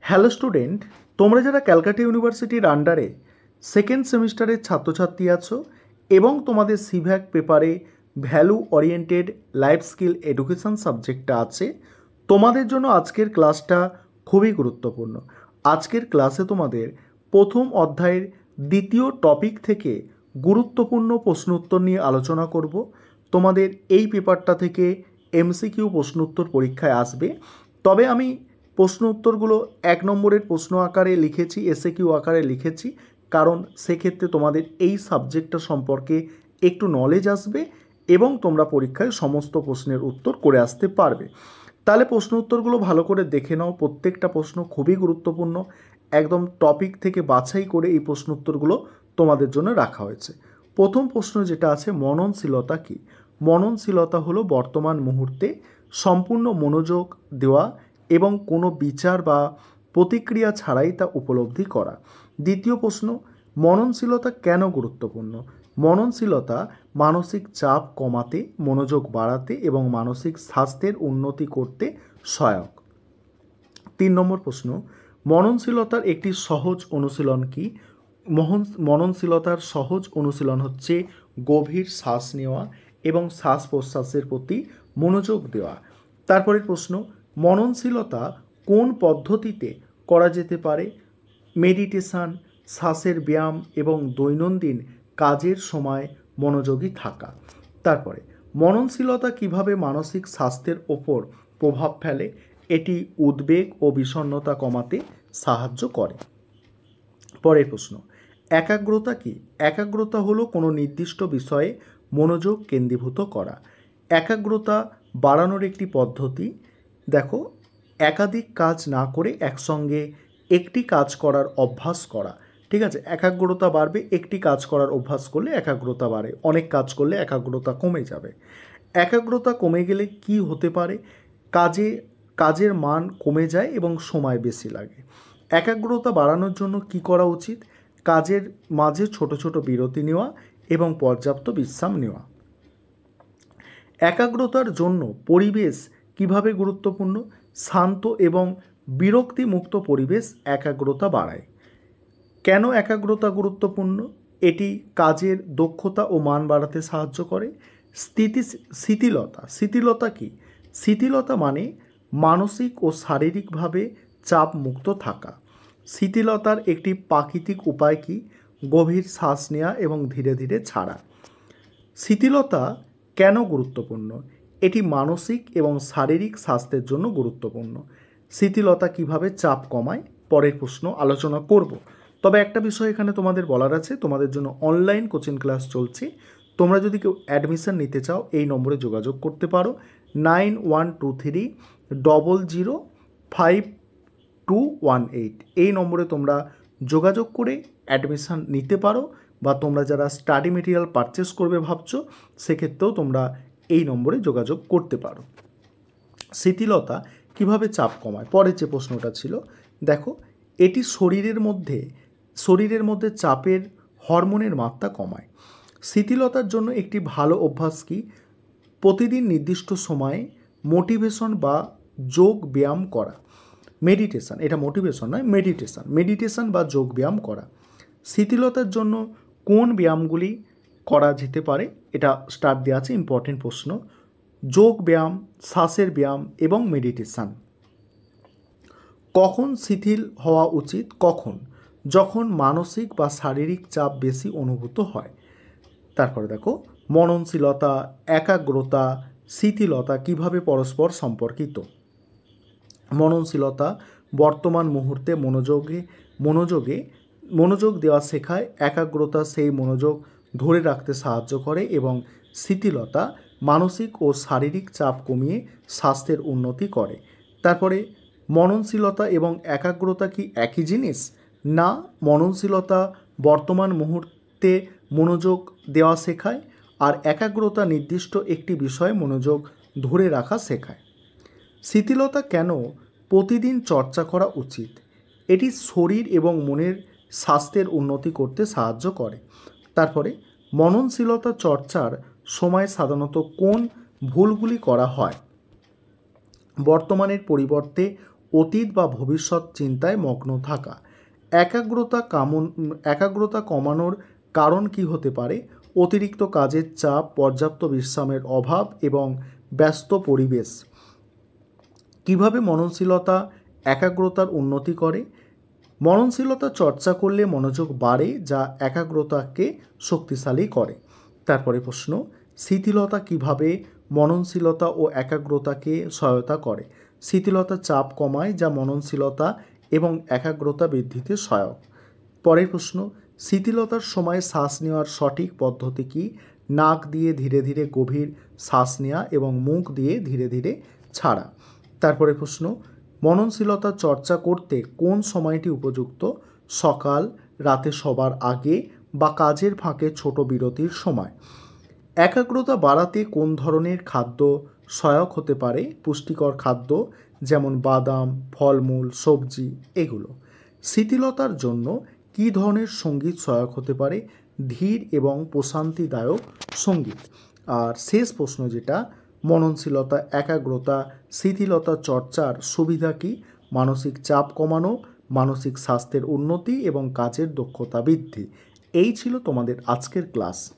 Hello student, তোমরা যারা ক্যালকাটা ইউনিভার্সিটির আন্ডারে সেকেন্ড সেমিস্টারের ছাত্রছাত্রী আছো এবং তোমাদের সিভ্যাক পেপারে value oriented life skill education সাবজেক্টটা আছে, তোমাদের জন্য আজকের ক্লাসটা খুবই গুরুত্বপূর্ণ। আজকের ক্লাসে তোমাদের প্রথম অধ্যায়ের দ্বিতীয় টপিক থেকে গুরুত্বপূর্ণ প্রশ্ন উত্তর নিয়ে আলোচনা করব। তোমাদের এই পেপারটা থেকে এমসিকিউ প্রশ্ন উত্তর পরীক্ষায় আসবে, তবে আমি প্রশ্ন উত্তরগুলো 1 নম্বরের প্রশ্ন আকারে লিখেছি, এসএকিউ আকারে লিখেছি, কারণ সেক্ষেত্রে তোমাদের এই সাবজেক্টটা সম্পর্কে একটু নলেজ আসবে এবং তোমরা পরীক্ষায় সমস্ত প্রশ্নের উত্তর করে আসতে পারবে। তাহলে প্রশ্ন উত্তরগুলো ভালো করে দেখে নাও, প্রত্যেকটা প্রশ্ন খুবই গুরুত্বপূর্ণ। একদম টপিক থেকে বাছাই করে এই প্রশ্ন উত্তরগুলো তোমাদের জন্য রাখা হয়েছে। প্রথম প্রশ্ন যেটা আছে, মননশীলতা কী? মননশীলতা হলো বর্তমান মুহূর্তে সম্পূর্ণ মনোযোগ দেওয়া এবং কোনো বিচার বা প্রতিক্রিয়া ছাড়াই তা উপলব্ধি করা। দ্বিতীয় প্রশ্ন, মননশীলতা কেন গুরুত্বপূর্ণ? মননশীলতা মানসিক চাপ কমাতে, মনোযোগ বাড়াতে এবং মানসিক স্বাস্থ্যের উন্নতি করতে সহায়ক। 3 নম্বর প্রশ্ন, মননশীলতার একটি সহজ অনুশীলন কি? মননশীলতার সহজ অনুশীলন হচ্ছে গভীর শ্বাস নেওয়া এবং শ্বাস প্রশ্বাসের প্রতি মনোযোগ দেওয়া। তারপরের প্রশ্ন, মননশীলতা কোন পদ্ধতিতে করা যেতে পারে? মেডিটেশন, শ্বাসের ব্যায়াম এবং দৈনন্দিন কাজের সময় মনোযোগী থাকা। তারপরে, মননশীলতা কিভাবে মানসিক স্বাস্থ্যের ওপর প্রভাব ফেলে? এটি উদ্বেগ ও বিষণ্ণতা কমাতে সাহায্য করে। পরের প্রশ্ন, একাগ্রতা কি? একাগ্রতা হলো কোনো নির্দিষ্ট বিষয়ে মনোযোগ কেন্দ্রীভূত করা। একাগ্রতা বাড়ানোর একটি পদ্ধতি। দেখো, একাধিক কাজ না করে একসঙ্গে একটি কাজ করার অভ্যাস করা। ঠিক আছে, একাগ্রতা বাড়বে, একটি কাজ করার অভ্যাস করলে একাগ্রতা বাড়ে, অনেক কাজ করলে একাগ্রতা কমে যাবে। একাগ্রতা কমে গেলে কি হতে পারে? কাজের মান কমে যায় এবং সময় বেশি লাগে। একাগ্রতা বাড়ানোর জন্য কি করা উচিত? কাজের মাঝে ছোট ছোট বিরতি নেওয়া এবং পর্যাপ্ত বিশ্রাম নেওয়া। একাগ্রতার জন্য পরিবেশ কিভাবে গুরুত্বপূর্ণ? শান্ত এবং বিরক্তিমুক্ত পরিবেশ একাগ্রতা বাড়ায়। কেন একাগ্রতা গুরুত্বপূর্ণ? এটি কাজের দক্ষতা ও মান বাড়াতে সাহায্য করে। শিথিলতা কি? শিথিলতা মানে মানসিক ও শারীরিকভাবে চাপ মুক্ত থাকা। শিথিলতার একটি প্রাকৃতিক উপায় কি? গভীর শ্বাস নেওয়া এবং ধীরে ধীরে ছাড়া। শিথিলতা কেন গুরুত্বপূর্ণ? এটি মানসিক এবং শারীরিক স্বাস্থ্যের জন্য গুরুত্বপূর্ণ। শিথিলতা কিভাবে চাপ কমায়? পরের প্রশ্ন আলোচনা করব। তবে একটা বিষয় এখানে তোমাদের বলার আছে, তোমাদের জন্য অনলাইন কোচিং ক্লাস চলছে। তোমরা যদি কেউ অ্যাডমিশন নিতে চাও এই নম্বরে যোগাযোগ করতে পারো, 9123005218। এই নম্বরে তোমরা যোগাযোগ করে অ্যাডমিশন নিতে পারো, বা তোমরা যারা স্টাডি মেটেরিয়াল পারচেস করবে ভাবছো সেক্ষেত্রেও তোমরা এই নম্বরে যোগাযোগ করতে পারো। শিথিলতা কিভাবে চাপ কমায়? পরের যে প্রশ্নটা ছিল, দেখো, এটি শরীরের মধ্যে চাপের হরমোনের মাত্রা কমায়। শিথিলতার জন্য একটি ভালো অভ্যাস কি? প্রতিদিন নির্দিষ্ট সময়ে মোটিভেশন বা যোগ ব্যায়াম করা। মেডিটেশন, এটা মোটিভেশন নয়, মেডিটেশন বা যোগ ব্যায়াম করা। শিথিলতার জন্য কোন ব্যায়ামগুলি করা যেতে পারে? এটা স্টার্ট দেওয়া আছে, ইম্পর্টেন্ট প্রশ্ন। যোগ ব্যায়াম, শ্বাসের ব্যায়াম এবং মেডিটেশন। কখন শিথিল হওয়া উচিত? কখন? যখন মানসিক বা শারীরিক চাপ বেশি অনুভূত হয়। তারপরে দেখো, মননশীলতা, একাগ্রতা, শিথিলতা কিভাবে পরস্পর সম্পর্কিত। মননশীলতা বর্তমান মুহূর্তে মনোযোগ দেওয়া শেখায়। একাগ্রতা সেই মনোযোগ ধরে রাখতে সাহায্য করে এবং শিথিলতা মানসিক ও শারীরিক চাপ কমিয়ে স্বাস্থ্যের উন্নতি করে। তারপরে, মননশীলতা এবং একাগ্রতা কি একই জিনিস? না, মননশীলতা বর্তমান মুহূর্তে মনোযোগ দেওয়া শেখায়, আর একাগ্রতা নির্দিষ্ট একটি বিষয়ে মনোযোগ ধরে রাখা শেখায়। শিথিলতা কেন প্রতিদিন চর্চা করা উচিত? এটি শরীর এবং মনের স্বাস্থ্যের উন্নতি করতে সাহায্য করে। তারপরে, মননশীলতা চর্চার সময় সাধারণত কোন ভুলগুলি করা হয়? বর্তমানের পরিবর্তে অতীত বা ভবিষ্যৎ চিন্তায় মগ্ন থাকা। একাগ্রতা কমানোর কারণ কি হতে পারে? অতিরিক্ত কাজের চাপ, পর্যাপ্ত বিশ্রামের অভাব এবং ব্যস্ত পরিবেশ। কিভাবে মননশীলতা একাগ্রতার উন্নতি করে? মননশীলতা চর্চা করলে মনোযোগ বাড়ে, যা একাগ্রতাকে শক্তিশালী করে। তারপরে প্রশ্ন, শিথিলতা কিভাবে মননশীলতা ও একাগ্রতাকে সহায়তা করে? শিথিলতা চাপ কমায়, যা মননশীলতা এবং একাগ্রতা বৃদ্ধিতে সহায়ক। পরের প্রশ্ন, শিথিলতার সময় শ্বাস নেওয়ার সঠিক পদ্ধতি কী? নাক দিয়ে ধীরে ধীরে গভীর শ্বাস নেওয়া এবং মুখ দিয়ে ধীরে ধীরে ছাড়া। তারপরে প্রশ্ন, মননশীলতা চর্চা করতে কোন সময়টি উপযুক্ত? সকাল, রাতে শোবার আগে বা কাজের ফাঁকে ছোট বিরতির সময়। একাগ্রতা বাড়াতে কোন ধরনের খাদ্য সহায়ক হতে পারে? পুষ্টিকর খাদ্য যেমন বাদাম, ফলমূল, সবজি এগুলো। শিথিলতার জন্য কী ধরনের সঙ্গীত সহায়ক হতে পারে? ধীর এবং প্রশান্তিদায়ক সঙ্গীত। আর শেষ প্রশ্ন যেটা, মননশীলতা একাগ্রতা শিথিলতা চর্চার সুবিধা কী? মানসিক চাপ কমানো, মানসিক স্বাস্থ্যের উন্নতি এবং কাজের দক্ষতা বৃদ্ধি। এই ছিল তোমাদের আজকের ক্লাস।